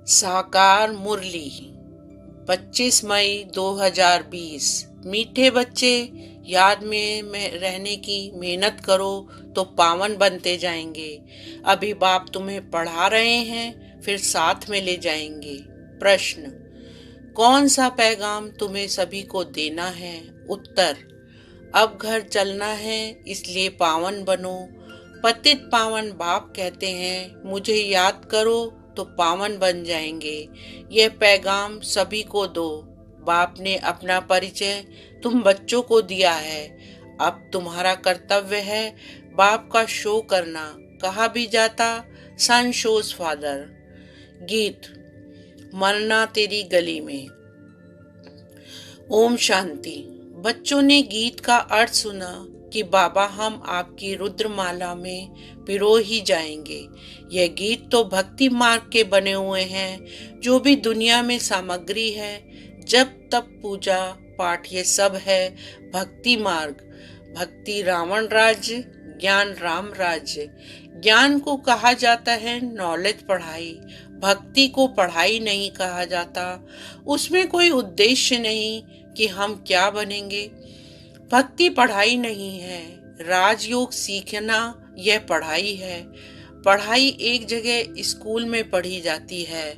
साकार मुरली 25 मई 2020। मीठे बच्चे, याद में रहने की मेहनत करो तो पावन बनते जाएंगे। अभी बाप तुम्हें पढ़ा रहे हैं, फिर साथ में ले जाएंगे। प्रश्न: कौन सा पैगाम तुम्हें सभी को देना है? उत्तर: अब घर चलना है, इसलिए पावन बनो। पतित पावन बाप कहते हैं, मुझे याद करो तो पावन बन जाएंगे। यह पैगाम सभी को दो। बाप ने अपना परिचय तुम बच्चों को दिया है। अब तुम्हारा कर्तव्य है बाप का शो करना। कहा भी जाता, सन शोज फादर। गीत: मरना तेरी गली में। ओम शांति। बच्चों ने गीत का अर्थ सुना कि बाबा हम आपकी रुद्रमाला में पिरो ही जाएंगे। यह गीत तो भक्ति मार्ग के बने हुए हैं। जो भी दुनिया में सामग्री है, जब तब पूजा पाठ, ये सब है भक्ति मार्ग। भक्ति रावण राज्य, ज्ञान राम राज्य। ज्ञान को कहा जाता है नॉलेज पढ़ाई। भक्ति को पढ़ाई नहीं कहा जाता। उसमें कोई उद्देश्य नहीं कि हम क्या बनेंगे। भक्ति पढ़ाई नहीं है। राजयोग सीखना यह पढ़ाई है। पढ़ाई एक जगह स्कूल में पढ़ी जाती है।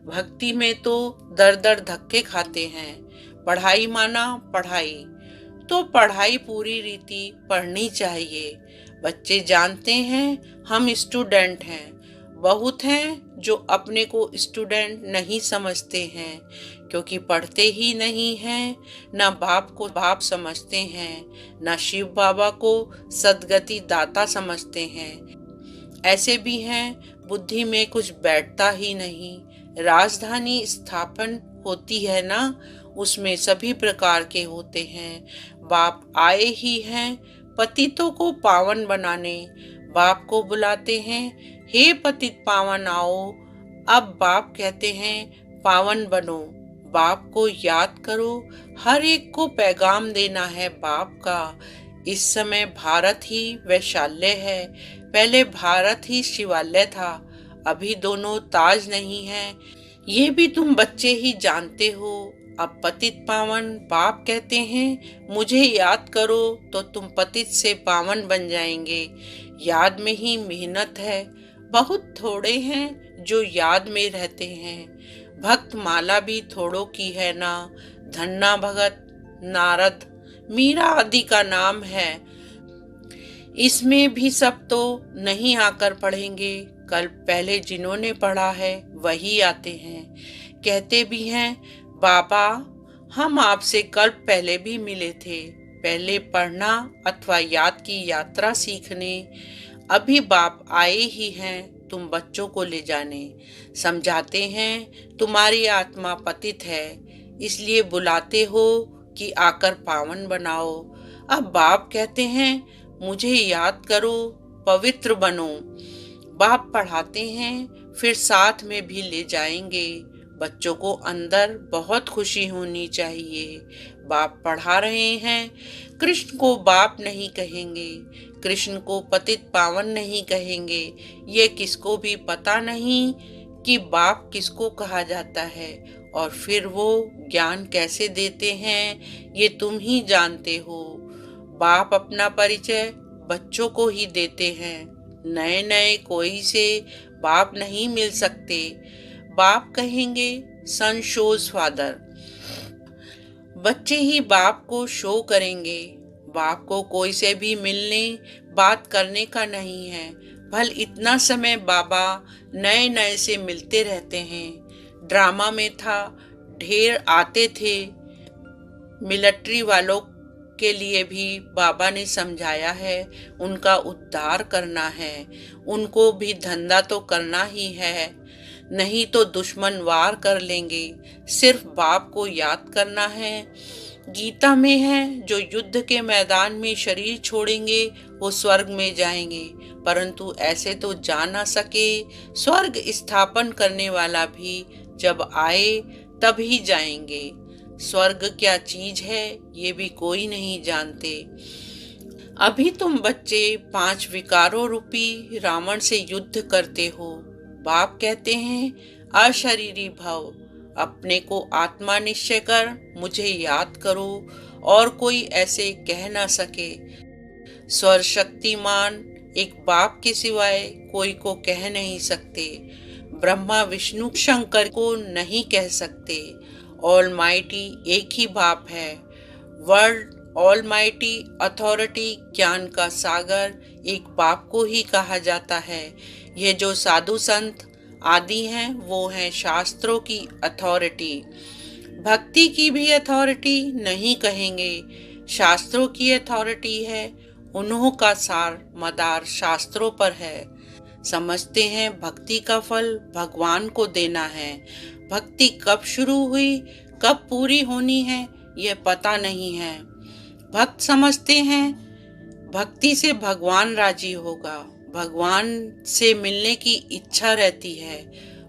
भक्ति में तो दर दर धक्के खाते हैं। पढ़ाई माना पढ़ाई, तो पढ़ाई पूरी रीति पढ़नी चाहिए। बच्चे जानते हैं हम स्टूडेंट हैं। बहुत हैं जो अपने को स्टूडेंट नहीं समझते हैं, क्योंकि पढ़ते ही नहीं हैं। न बाप को बाप समझते हैं, न शिव बाबा को सद्गति दाता समझते हैं। ऐसे भी हैं बुद्धि में कुछ बैठता ही नहीं। राजधानी स्थापन होती है ना, उसमें सभी प्रकार के होते हैं। बाप आए ही हैं पतितों को पावन बनाने। बाप को बुलाते हैं, हे पतित पावन आओ। अब बाप कहते हैं पावन बनो। बाप को याद करो। हर एक को पैगाम देना है बाप का। इस समय भारत ही वैशाल्य है। पहले भारत ही शिवालय था। अभी दोनों ताज नहीं है। ये भी तुम बच्चे ही जानते हो। अब पतित पावन बाप कहते हैं, मुझे याद करो तो तुम पतित से पावन बन जाएंगे। याद में ही मेहनत है। बहुत थोड़े हैं जो याद में रहते हैं। भक्त माला भी थोड़ों की है ना। धन्ना भगत, नारद, मीरा आदि का नाम है। इसमें भी सब तो नहीं आकर पढ़ेंगे। कल पहले जिन्होंने पढ़ा है वही आते हैं। कहते भी हैं, बाबा हम आपसे कल पहले भी मिले थे। पहले पढ़ना अथवा याद की यात्रा सीखने। अभी बाप आए ही हैं तुम बच्चों को ले जाने। समझाते हैं तुम्हारी आत्मा पतित है, इसलिए बुलाते हो कि आकर पावन बनाओ। अब बाप कहते हैं, मुझे याद करो, पवित्र बनो। बाप पढ़ाते हैं, फिर साथ में भी ले जाएंगे। बच्चों को अंदर बहुत खुशी होनी चाहिए। बाप पढ़ा रहे हैं। कृष्ण को बाप नहीं कहेंगे, कृष्ण को पतित पावन नहीं कहेंगे। ये किसको भी पता नहीं कि बाप किसको कहा जाता है, और फिर वो ज्ञान कैसे देते हैं ये तुम ही जानते हो। बाप अपना परिचय बच्चों को ही देते हैं। नए नए कोई से बाप नहीं मिल सकते। बाप कहेंगे सन शोज फादर। बच्चे ही बाप को शो करेंगे। बाप को कोई से भी मिलने बात करने का नहीं है। भल इतना समय बाबा नए नए से मिलते रहते हैं। ड्रामा में था, ढेर आते थे। मिलिट्री वालों के लिए भी बाबा ने समझाया है, उनका उद्धार करना है। उनको भी धंधा तो करना ही है, नहीं तो दुश्मन वार कर लेंगे। सिर्फ बाप को याद करना है। गीता में है, जो युद्ध के मैदान में शरीर छोड़ेंगे वो स्वर्ग में जाएंगे, परंतु ऐसे तो जा ना सके। स्वर्ग स्थापन करने वाला भी जब आए तब ही जाएंगे। स्वर्ग क्या चीज है ये भी कोई नहीं जानते। अभी तुम बच्चे 5 विकारों रूपी रावण से युद्ध करते हो। बाप कहते हैं, अशरीरी भव, अपने को आत्मा निश्चय कर मुझे याद करो, और कोई ऐसे कह न सके। सर्वशक्तिमान एक बाप के सिवाय कोई को कह नहीं सकते। ब्रह्मा विष्णु शंकर को नहीं कह सकते। ऑलमाइटी एक ही बाप है। वर्ल्ड ऑलमाइटी अथॉरिटी, ज्ञान का सागर, एक बाप को ही कहा जाता है। ये जो साधु संत आदि हैं वो हैं शास्त्रों की अथॉरिटी। भक्ति की भी अथॉरिटी नहीं कहेंगे, शास्त्रों की अथॉरिटी है। उन्हों का सार मदार शास्त्रों पर है। समझते हैं भक्ति का फल भगवान को देना है। भक्ति कब शुरू हुई, कब पूरी होनी है, यह पता नहीं है। भक्त समझते हैं भक्ति से भगवान राजी होगा, भगवान से मिलने की इच्छा रहती है,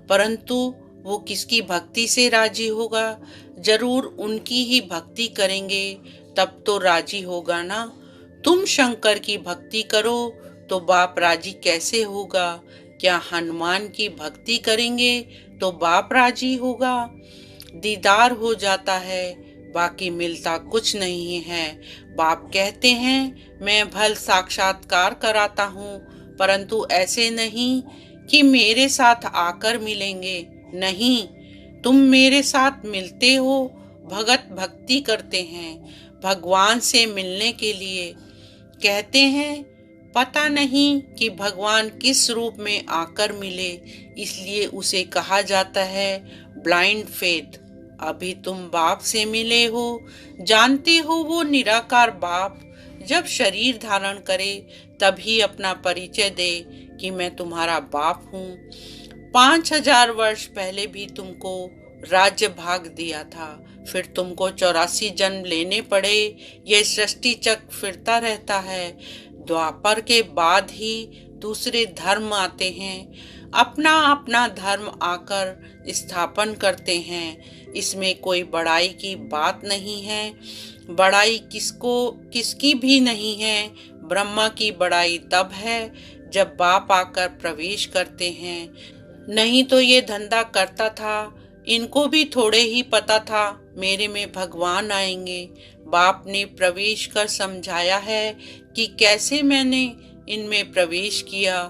परंतु वो किसकी भक्ति से राजी होगा? जरूर उनकी ही भक्ति करेंगे तब तो राजी होगा ना। तुम शंकर की भक्ति करो तो बाप राजी कैसे होगा? क्या हनुमान की भक्ति करेंगे तो बाप राजी होगा? दीदार हो जाता है, बाकी मिलता कुछ नहीं है। बाप कहते हैं मैं भल साक्षात्कार कराता हूँ, परंतु ऐसे नहीं कि मेरे साथ आकर मिलेंगे। नहीं, तुम मेरे साथ मिलते हो, भगत भक्ति करते हैं भगवान से मिलने के लिए। कहते हैं पता नहीं कि भगवान किस रूप में आकर मिले, इसलिए उसे कहा जाता है ब्लाइंड फेथ। अभी तुम बाप से मिले हो, जानते हो वो निराकार बाप जब शरीर धारण करे तभी अपना परिचय दे कि मैं तुम्हारा बाप हूँ। 5000 वर्ष पहले भी तुमको राज्य भाग दिया था, फिर तुमको 84 जन्म लेने पड़े। ये सृष्टि चक्र फिरता रहता है। द्वापर के बाद ही दूसरे धर्म आते हैं, अपना अपना धर्म आकर स्थापन करते हैं। इसमें कोई बड़ाई की बात नहीं है, बड़ाई किसकी भी नहीं है। ब्रह्मा की बड़ाई तब है जब बाप आकर प्रवेश करते हैं, नहीं तो ये धंधा करता था। इनको भी थोड़े ही पता था मेरे में भगवान आएंगे। बाप ने प्रवेश कर समझाया है कि कैसे मैंने इनमें प्रवेश किया,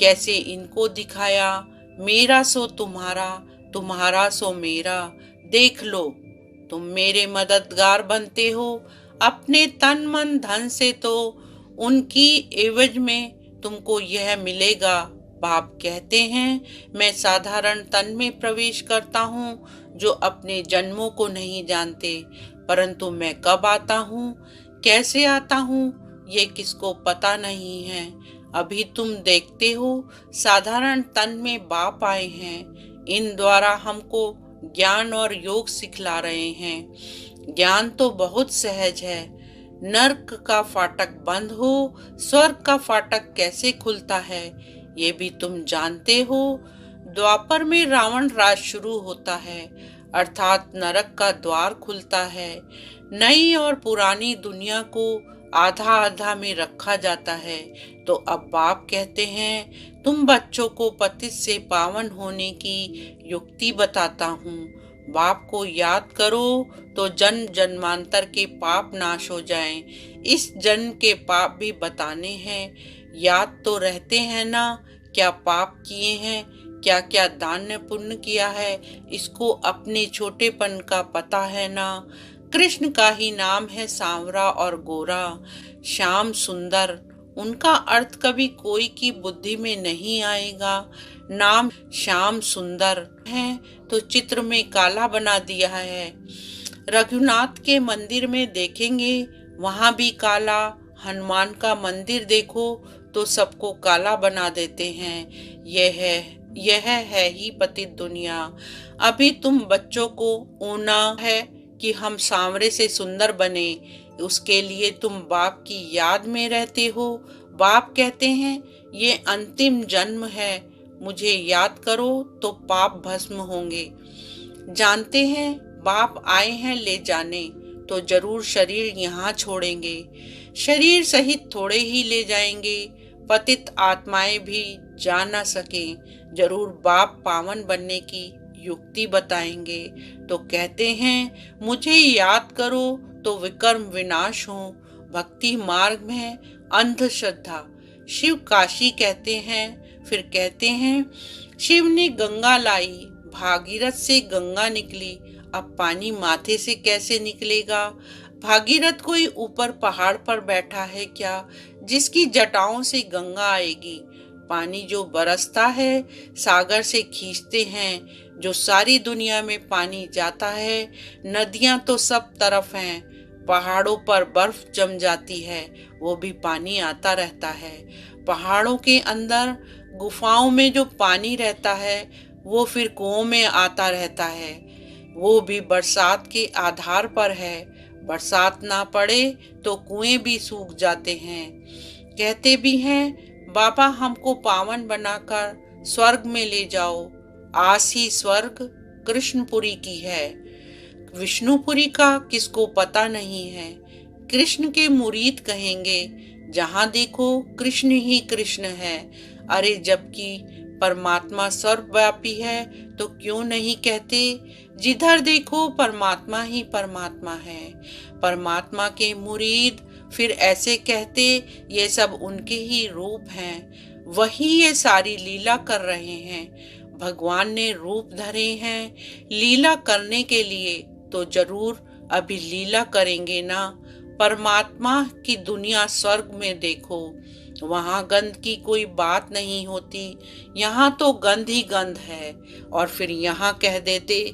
कैसे इनको दिखाया। मेरा सो तुम्हारा, तुम्हारा सो मेरा, देख लो। तुम मेरे मददगार बनते हो अपने तन मन धन से, तो उनकी एवज में तुमको यह मिलेगा। बाप कहते हैं मैं साधारण तन में प्रवेश करता हूँ जो अपने जन्मों को नहीं जानते, परंतु मैं कब आता हूँ, कैसे आता हूँ, ये किसको पता नहीं है। अभी तुम देखते हो साधारण तन में बाप आए हैं, इन द्वारा हमको ज्ञान और योग सिखला रहे हैं। ज्ञान तो बहुत सहज है। नरक का फाटक बंद हो, स्वर्ग का फाटक कैसे खुलता है ये भी तुम जानते हो। द्वापर में रावण राज शुरू होता है, अर्थात नरक का द्वार खुलता है। नई और पुरानी दुनिया को आधा आधा में रखा जाता है। तो अब बाप कहते हैं तुम बच्चों को पतित से पावन होने की युक्ति बताता हूँ। बाप को याद करो तो जन्म जन्मांतर के पाप नाश हो जाएं। इस जन्म के पाप भी बताने हैं, याद तो रहते हैं ना। क्या पाप किए हैं, क्या क्या दान पुण्य किया है, इसको अपने छोटेपन का पता है ना। कृष्ण का ही नाम है सांवरा और गोरा, श्याम सुंदर। उनका अर्थ कभी कोई की बुद्धि में नहीं आएगा। नाम श्याम सुंदर है तो चित्र में काला बना दिया है। रघुनाथ के मंदिर में देखेंगे वहां भी काला। हनुमान का मंदिर देखो तो सबको काला बना देते हैं। यह है ही पतित दुनिया। अभी तुम बच्चों को ऊना है कि हम सांवरे से सुंदर बने, उसके लिए तुम बाप की याद में रहते हो। बाप कहते हैं ये अंतिम जन्म है, मुझे याद करो तो पाप भस्म होंगे। जानते हैं बाप आए हैं ले जाने, तो जरूर शरीर यहाँ छोड़ेंगे। शरीर सहित थोड़े ही ले जाएंगे, पतित आत्माएं भी जा न सकें, जरूर बाप पावन बनने की युक्ति बताएंगे। तो कहते हैं मुझे याद करो तो विकर्म विनाश हो, भक्ति मार्ग में अंधश्रद्धा। शिव काशी कहते हैं, फिर कहते हैं शिव ने गंगा लाई, भागीरथ से गंगा निकली, अब पानी माथे से कैसे निकलेगा। भागीरथ कोई ऊपर पहाड़ पर बैठा है क्या, जिसकी जटाओं से गंगा आएगी। पानी जो बरसता है सागर से खींचते हैं, जो सारी दुनिया में पानी जाता है। नदियां तो सब तरफ हैं, पहाड़ों पर बर्फ जम जाती है, वो भी पानी आता रहता है। पहाड़ों के अंदर गुफाओं में जो पानी रहता है वो फिर कुओं में आता रहता है, वो भी बरसात के आधार पर है। बरसात ना पड़े तो कुएं भी सूख जाते हैं। कहते भी हैं बाबा हमको पावन बनाकर स्वर्ग में ले जाओ, आस ही स्वर्ग कृष्णपुरी की है। विष्णुपुरी का किसको पता नहीं है। कृष्ण के मुरीद कहेंगे जहां देखो कृष्ण ही कृष्ण है। अरे जबकि परमात्मा सर्वव्यापी है तो क्यों नहीं कहते जिधर देखो परमात्मा ही परमात्मा है। परमात्मा के मुरीद फिर ऐसे कहते ये सब उनके ही रूप हैं, वही ये सारी लीला कर रहे हैं। भगवान ने रूप धरे हैं लीला करने के लिए, तो जरूर अभी लीला करेंगे ना। परमात्मा की दुनिया स्वर्ग में देखो, वहां गंध की कोई बात नहीं होती, यहाँ तो गंध ही गंध है। और फिर यहाँ कह देते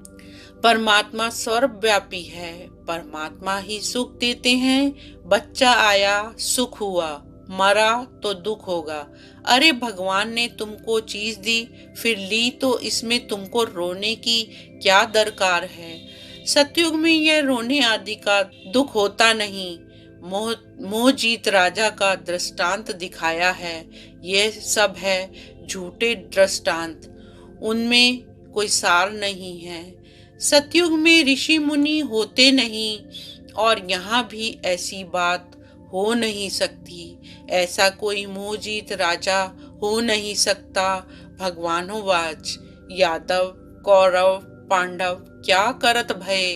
परमात्मा सर्वव्यापी है, परमात्मा ही सुख देते हैं। बच्चा आया सुख हुआ, मरा तो दुख होगा। अरे भगवान ने तुमको चीज दी फिर ली, तो इसमें तुमको रोने की क्या दरकार है। सतयुग में यह रोने आदि का दुख होता नहीं। मोह जीत राजा का दृष्टांत दिखाया है, यह सब है झूठे दृष्टांत, उनमें कोई सार नहीं है। सतयुग में ऋषि मुनि होते नहीं, और यहाँ भी ऐसी बात हो नहीं सकती। ऐसा कोई मोह जीत राजा हो नहीं सकता। भगवानोवाच यादव कौरव पांडव क्या करत भय,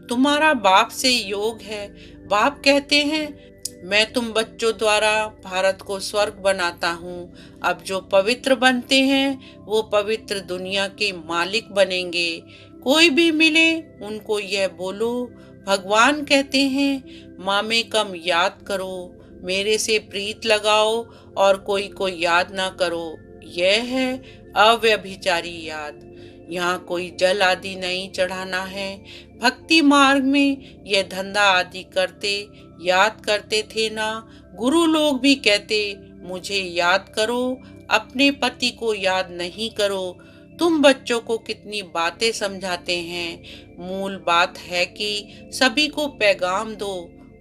तुम्हारा बाप से योग है। बाप कहते हैं मैं तुम बच्चों द्वारा भारत को स्वर्ग बनाता हूँ। अब जो पवित्र बनते हैं वो पवित्र दुनिया के मालिक बनेंगे। कोई भी मिले उनको यह बोलो, भगवान कहते हैं माँ में कम याद करो, मेरे से प्रीत लगाओ और कोई को याद ना करो। यह है अव्यभिचारी याद। यहाँ कोई जल आदि नहीं चढ़ाना है। भक्ति मार्ग में यह धंधा आदि करते याद करते थे ना। गुरु लोग भी कहते मुझे याद करो, अपने पति को याद नहीं करो। तुम बच्चों को कितनी बातें समझाते हैं। मूल बात है कि सभी को पैगाम दो।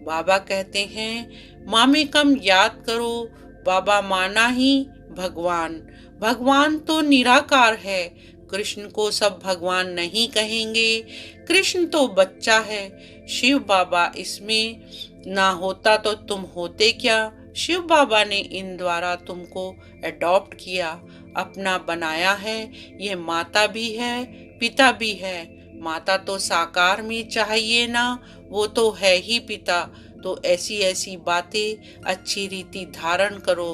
बाबा कहते हैं माँ में कम याद करो। बाबा माना ही भगवान, भगवान तो निराकार है। कृष्ण को सब भगवान नहीं कहेंगे, कृष्ण तो बच्चा है। शिव बाबा इसमें ना होता तो तुम होते क्या। शिव बाबा ने इन द्वारा तुमको अडॉप्ट किया, अपना बनाया है। यह माता भी है पिता भी है। माता तो साकार में चाहिए ना, वो तो है ही पिता। तो ऐसी ऐसी बातें अच्छी रीति धारण करो।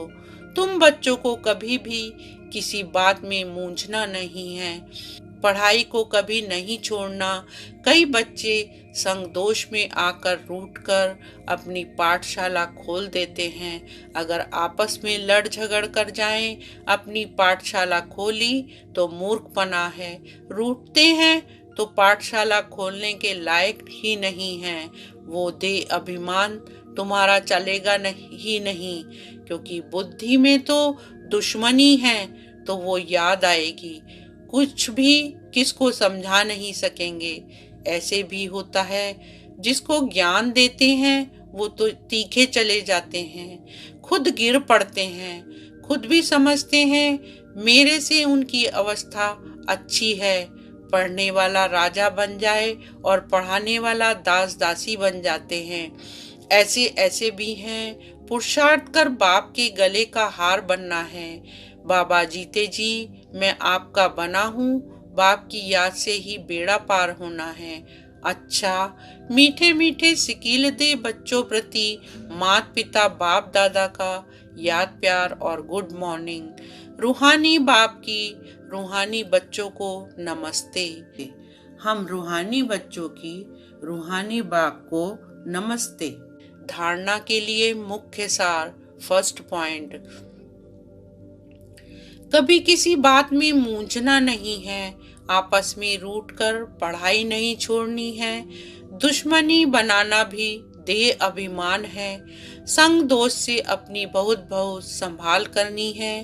तुम बच्चों को कभी भी किसी बात में मूंझना नहीं है। पढ़ाई को कभी नहीं छोड़ना। कई बच्चे संग दोष में आकर रूठकर अपनी पाठशाला खोल देते हैं। अगर आपस में लड़ झगड़ कर जाएं, अपनी पाठशाला खोली तो मूर्खपना है। रूठते हैं तो पाठशाला खोलने के लायक ही नहीं है। वो दे अभिमान तुम्हारा चलेगा नहीं, क्योंकि बुद्धि में तो दुश्मनी है, तो वो याद आएगी। कुछ भी किसको समझा नहीं सकेंगे। ऐसे भी होता है जिसको ज्ञान देते हैं वो तो तीखे चले जाते हैं, खुद गिर पड़ते हैं, खुद भी समझते हैं मेरे से उनकी अवस्था अच्छी है। पढ़ने वाला राजा बन जाए और पढ़ाने वाला दास दासी बन जाते हैं। ऐसे ऐसे भी हैं पुरुषार्थ कर बाप के गले का हार बनना है। बाबा जीते जी मैं आपका बना हूँ, बाप की याद से ही बेड़ा पार होना है। अच्छा, मीठे मीठे सिकील दे बच्चों प्रति माता पिता बाप दादा का याद प्यार और गुड मॉर्निंग। रूहानी बाप की रूहानी बच्चों को नमस्ते। हम रूहानी बच्चों की रूहानी बाप को नमस्ते। धारणा के लिए मुख्य सार। फर्स्ट पॉइंट, कभी किसी बात में मूंझना नहीं है, आपस में रूठ कर पढ़ाई नहीं छोड़नी है, दुश्मनी बनाना भी देह अभिमान है, संग दोष से अपनी बहुत बहुत संभाल करनी है,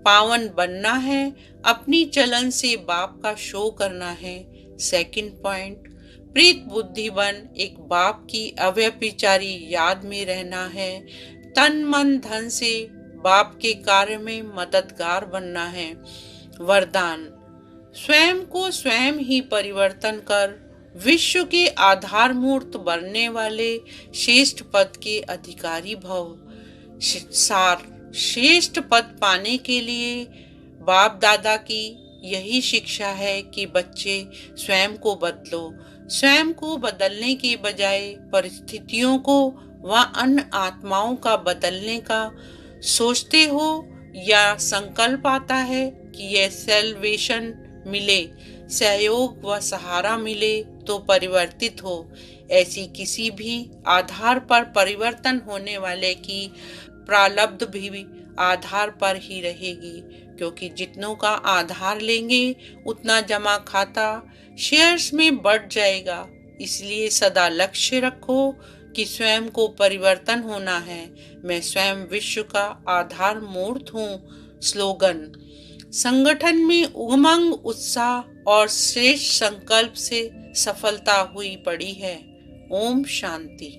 पावन बनना है, अपनी चलन से बाप का शो करना है। सेकंड पॉइंट, प्रीत बुद्धि बन एक बाप की अव्यभिचारी याद में रहना है, तन मन धन से बाप के कार्य में मददगार बनना है। वरदान, स्वयं को स्वयं ही परिवर्तन कर विश्व के आधार मूर्त बनने वाले श्रेष्ठ पद के अधिकारी भव। सार, श्रेष्ठ पद पाने के लिए बाप दादा की यही शिक्षा है कि बच्चे स्वयं को बदलो। स्वयं को बदलने के बजाय परिस्थितियों को व अन्य आत्माओं का बदलने का सोचते हो या संकल्प आता है कि यह सेल्वेशन मिले, सहयोग व सहारा मिले तो परिवर्तित हो। ऐसी किसी भी आधार पर परिवर्तन होने वाले की प्रारब्ध भी आधार पर ही रहेगी, क्योंकि जितनों का आधार लेंगे उतना जमा खाता शेयर्स में बढ़ जाएगा। इसलिए सदा लक्ष्य रखो कि स्वयं को परिवर्तन होना है। मैं स्वयं विश्व का आधार मूर्त हूँ। स्लोगन, संगठन में उमंग उत्साह और श्रेष्ठ संकल्प से सफलता हुई पड़ी है। ओम शांति।